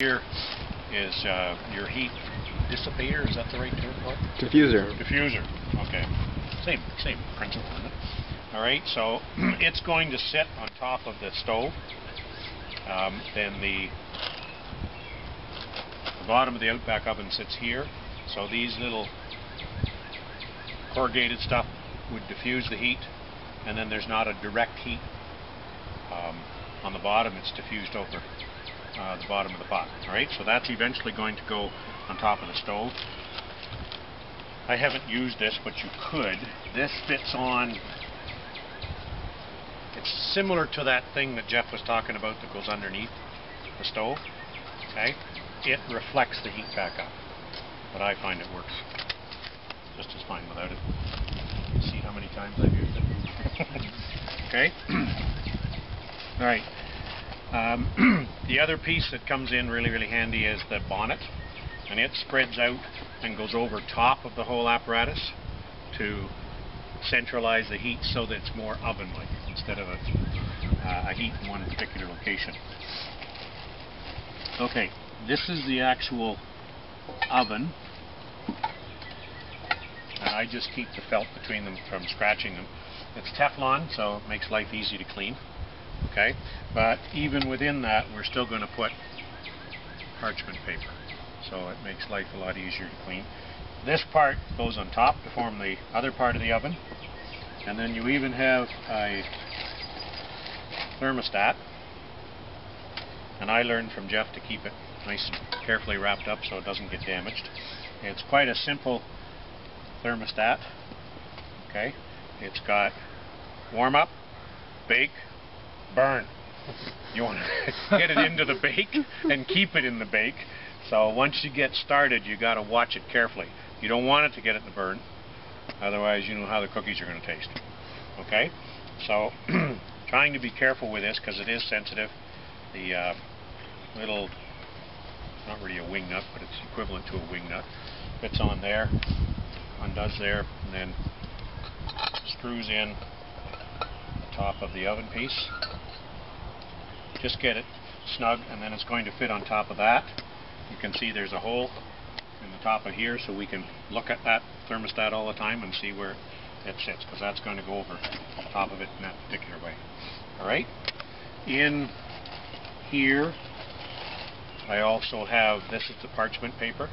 Here is your heat dissipator, is that the right term for it? Diffuser. Diffuser, okay. Same principle, isn't it? Alright, so it's going to sit on top of the stove. Then the bottom of the Outback oven sits here. So these little corrugated stuff would diffuse the heat, and then there's not a direct heat on the bottom. It's diffused over the bottom of the pot. Alright, so that's eventually going to go on top of the stove. I haven't used this, but you could. This fits on, it's similar to that thing that Jeff was talking about that goes underneath the stove. Okay, it reflects the heat back up, but I find it works just as fine without it. See how many times I've used it. Okay. Alright. The other piece that comes in really handy is the bonnet, and it spreads out and goes over top of the whole apparatus to centralize the heat so that it's more oven-like instead of a heat in one particular location. Okay, this is the actual oven, and I just keep the felt between them from scratching them. It's Teflon, so it makes life easy to clean. Okay, but even within that, we're still going to put parchment paper, so it makes life a lot easier to clean. This part goes on top to form the other part of the oven, and then you even have a thermostat, and I learned from Jeff to keep it nice and carefully wrapped up so it doesn't get damaged. It's quite a simple thermostat. Okay, it's got warm up, bake, burn. You want to get it into the bake and keep it in the bake. So once you get started, you got to watch it carefully. You don't want it to get it in the burn, otherwise you know how the cookies are going to taste. Okay, so trying to be careful with this because it is sensitive. The little, not really a wing nut, but it's equivalent to a wing nut, fits on there, undoes there, and then screws in the top of the oven piece. Just get it snug, and then it's going to fit on top of that. You can see there's a hole in the top of here, so we can look at that thermostat all the time and see where it sits, because that's going to go over top of it in that particular way. Alright, in here I also have, this is the parchment paper,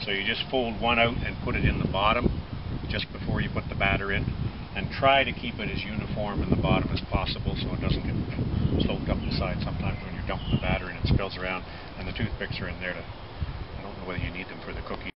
so you just fold one out and put it in the bottom just before you put the batter in, and try to keep it as uniform in the bottom as possible so it doesn't get soaked up the side. Sometimes when you're dumping the batter in, it spills around, and the toothpicks are in there to, I don't know whether you need them for the cookies